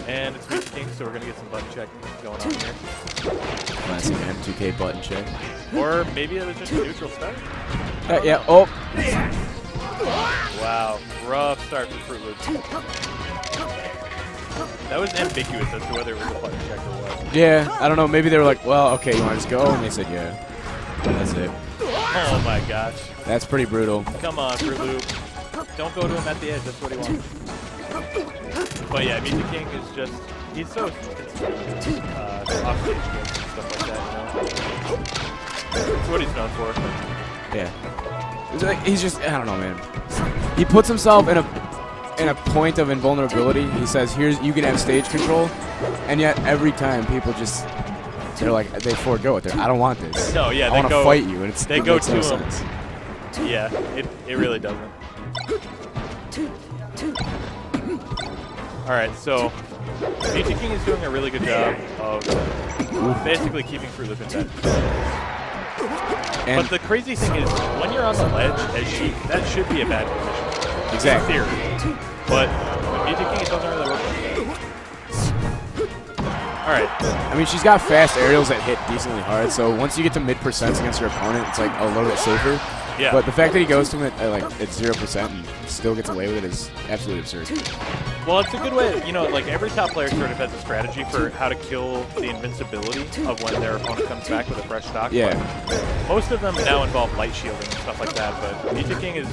And it's Mew2King, so we're going to get some button check going on here. Classic M2K button check. Or maybe it was just a neutral start. Yeah. Oh. Wow. Rough start for Frootloop. That was ambiguous as to whether it was a button check or what. Yeah. I don't know. Maybe they were like, well, okay, you want to just go? And they said, yeah. That's it. Oh, my gosh. That's pretty brutal. Come on, Frootloop. Don't go to him at the edge. That's what he wants. But yeah, Mew2King is just, he's so consistent. Off-stage games and stuff like that, you know? That's what he's known for. Yeah. It's like, he's just, I don't know, man. He puts himself in a point of invulnerability. He says, here's, you can have stage control. And yet, every time, people just, they're like, they forego it. I don't want this. No, yeah, I want to fight you. And they go to no him. sense. Yeah, it really doesn't. Alright, so Mew2King is doing a really good job of basically keeping Frootloop in bed. But the crazy thing is, when you're on the ledge as Sheik, that should be a bad position. Exactly. In theory. But with Mew2King, it doesn't really work like that. Alright. I mean, she's got fast aerials that hit decently hard, so once you get to mid-percents against your opponent, it's like a little bit safer. Yeah. But the fact that he goes to him at 0% and still gets away with it is absolutely absurd. Well, it's a good way, you know, like every top player sort of has a strategy for how to kill the invincibility of when their opponent comes back with a fresh stock. Yeah. But most of them now involve light shielding and stuff like that, but Mew2King is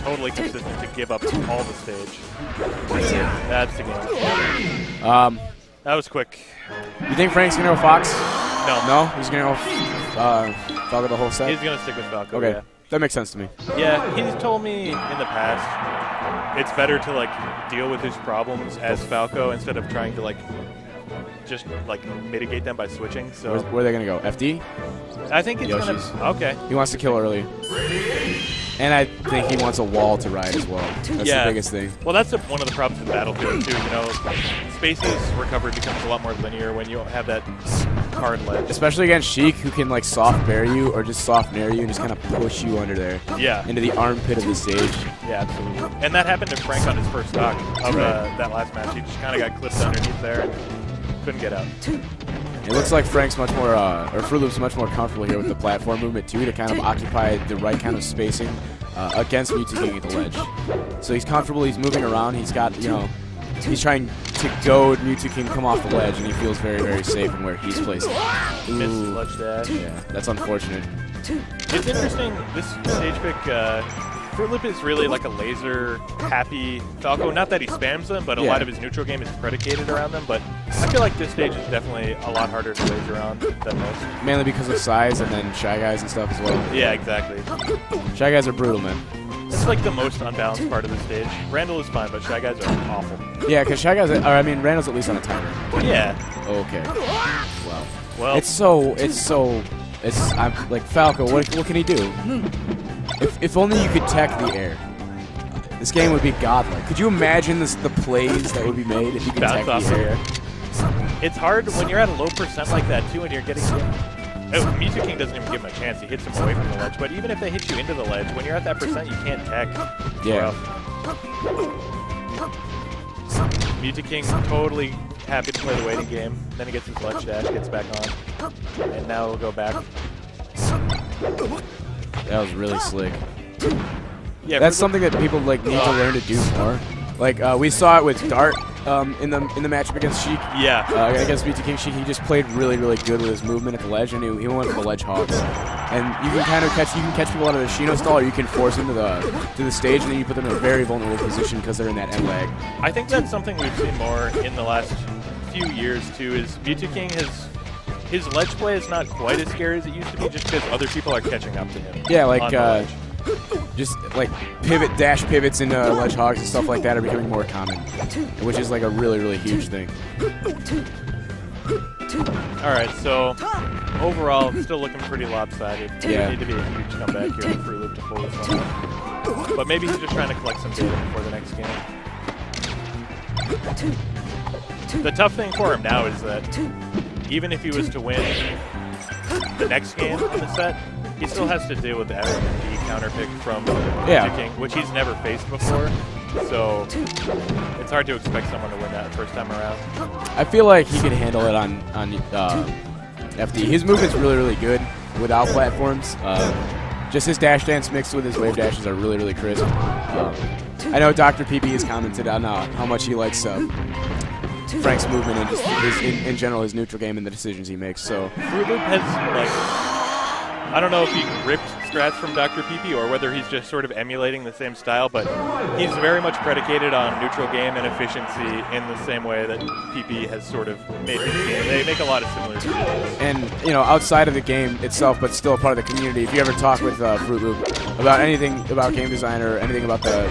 totally consistent to give up all the stage. That's the game. That was quick. You think Frank's going to go Fox? No. No? He's going to go Falco the whole set? He's going to stick with Falco, okay. Yeah. That makes sense to me. Yeah, he's told me in the past it's better to like deal with his problems as Falco instead of trying to like just like mitigate them by switching. So where are they gonna go? FD? I think it's Yoshi's. gonna. Okay. He wants to kill early, and I think he wants a wall to ride as well. That's the biggest thing. Well, that's one of the problems with Battlefield too. You know, spaces recovered becomes a lot more linear when you don't have that hard ledge. Especially against Sheik, who can like soft bear you or just soft nair you and just kind of push you under there. Yeah. Into the armpit of the stage. Yeah, absolutely. And that happened to Frank on his first stock of that last match. He just kind of got clipped underneath there and couldn't get out. It looks like Frank's much more, or Frootloop's much more comfortable here with the platform movement too, to kind of occupy the right kind of spacing against Mew2King at the ledge. So he's comfortable. He's moving around. He's got, you know, he's trying to goad Mew2King come off the ledge, and he feels very, very safe in where he's placed. Missed ledge dash. Yeah, that's unfortunate. It's interesting, this stage pick, Frootloop is really like a laser-happy Falco. Not that he spams them, but a lot of his neutral game is predicated around them. But I feel like this stage is definitely a lot harder to laser on than most. Mainly because of size and then Shy Guys and stuff as well. Yeah, exactly. Shy Guys are brutal, man. It's like the most unbalanced part of the stage. Randall is fine, but Shy Guys are awful. Yeah, because Shy Guys, Randall's at least on a timer. Yeah. Okay. Wow. Well, I'm like, Falco, what can he do? If only you could tech the air. This game would be godlike. Could you imagine the plays that would be made if you could tech the air? It's hard when you're at a low percent like that, too, and you're getting hit. Mew2King doesn't even give him a chance. He hits him away from the ledge. But even if they hit you into the ledge, when you're at that percent, you can't tech. Yeah. Mew2King totally happy to play the waiting game. Then he gets his ledge dash, gets back on. And now we'll go back. That was really slick. Yeah, that's something that people like need to learn to do more. Like we saw it with Dart in the matchup against Sheik. Yeah. Against Mew2King, Sheik, he just played really, really good with his movement at the ledge, and he went for the ledge hogs. And you can kind of catch people out of the Shino stall, or you can force them to the stage, and then you put them in a very vulnerable position because they're in that end lag. I think that's something we've seen more in the last few years too. Is Mew2King his ledge play is not quite as scary as it used to be, just because other people are catching up to him. Yeah, like just like dash pivots into ledge hogs and stuff like that are becoming more common, which is like a really, really huge thing. All right, so overall, it's still looking pretty lopsided. Yeah. Need to be a huge comeback here for Frootloop to pull this one off. But maybe he's just trying to collect some data before the next game. The tough thing for him now is that even if he was to win the next game in the set, he still has to deal with the MVG counter pick from Mew2King, which he's never faced before. So It's hard to expect someone to win that first time around. I feel like he could handle it on FD. His movement's really, really good without platforms. Just his dash dance mixed with his wave dashes are really, really crisp. I know Dr. PP has commented on how much he likes Frank's movement and just in general his neutral game and the decisions he makes. So Frootloop has, like, I don't know if he ripped strats from Dr. PP or whether he's just sort of emulating the same style, but he's very much predicated on neutral game and efficiency in the same way that PP has sort of made his game. They make a lot of similar decisions. And, you know, outside of the game itself, but still a part of the community, if you ever talk with Frootloop about anything about game design or anything about the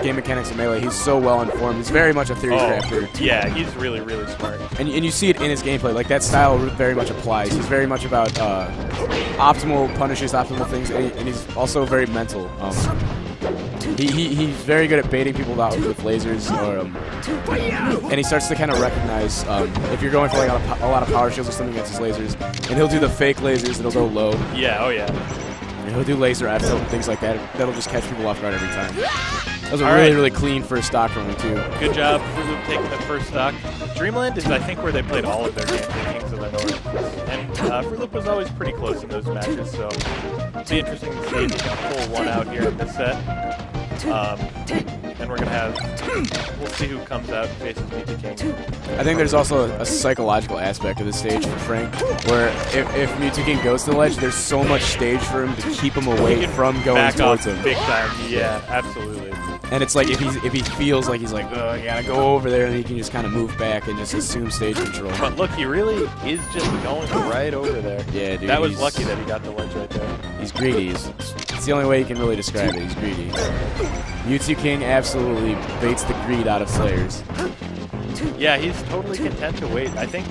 game mechanics of Melee, he's so well informed. He's very much a theory crafter. Yeah, he's really, really smart. And you see it in his gameplay. Like, that style very much applies. He's very much about optimal punishes, optimal things, and he's also very mental. He's very good at baiting people out with lasers, and he starts to kind of recognize if you're going for like a lot of power shields or something against his lasers, and he'll do the fake lasers that'll go low. Yeah, oh yeah. And he'll do laser F and things like that. That'll just catch people off guard every time. That was a really, really clean first stock from him, too. Good job, Frootloop, taking the first stock. Dreamland is, I think, where they played all of their games, the Kings of the North. And Frootloop was always pretty close in those matches, so it'll be interesting to see if he can pull one out here in this set. And we're going to have, we'll see who comes out and faces Mew2King. I think there's also a psychological aspect of the stage for Frank, where if Mew2King goes to the ledge, there's so much stage for him to keep him away from going towards him. Big time, yeah, absolutely. And it's like if he feels like he's like, oh, I gotta go over there, and he can just kind of move back and just assume stage control. But look, he really is just going right over there. Yeah, dude. That was lucky that he got the ledge right there. He's greedy. It's the only way you can really describe it. He's greedy. Mew2King absolutely baits the greed out of players. Yeah, he's totally content to wait. I think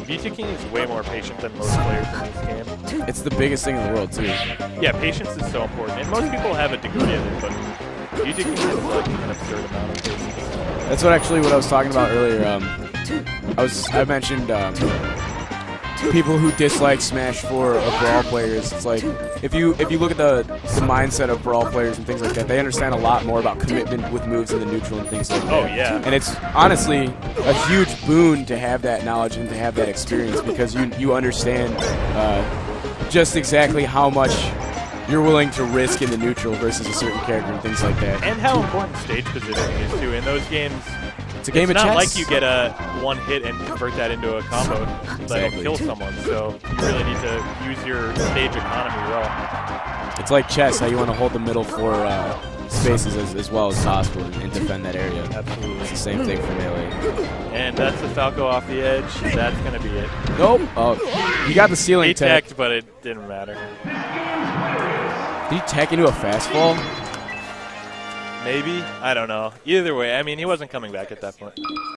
Mew2King is way more patient than most players in this game. It's the biggest thing in the world, too. Yeah, patience is so important. And most people have a degree of it, but Mew2King has like an absurd amount of patience. That's what I was talking about earlier. I mentioned people who dislike Smash 4 of Brawl players. It's like if you look at the mindset of Brawl players and things like that, they understand a lot more about commitment with moves in the neutral and things like that. Oh yeah. And it's honestly a huge boon to have that knowledge and to have that experience, because you understand just exactly how much you're willing to risk in the neutral versus a certain character and things like that. And how important stage positioning is too. In those games, it's a game of chess. It's not like you get a one hit and convert that into a combo that'll kill someone. So you really need to use your stage economy well. It's like chess, how you want to hold the middle four spaces as well as possible and defend that area. Absolutely. It's the same thing for Melee. And that's the Falco off the edge. That's going to be it. Nope. Oh, he got the ceiling tech. He teched, but it didn't matter. Did he tech into a fastball? Maybe. I don't know. Either way, I mean, he wasn't coming back at that point.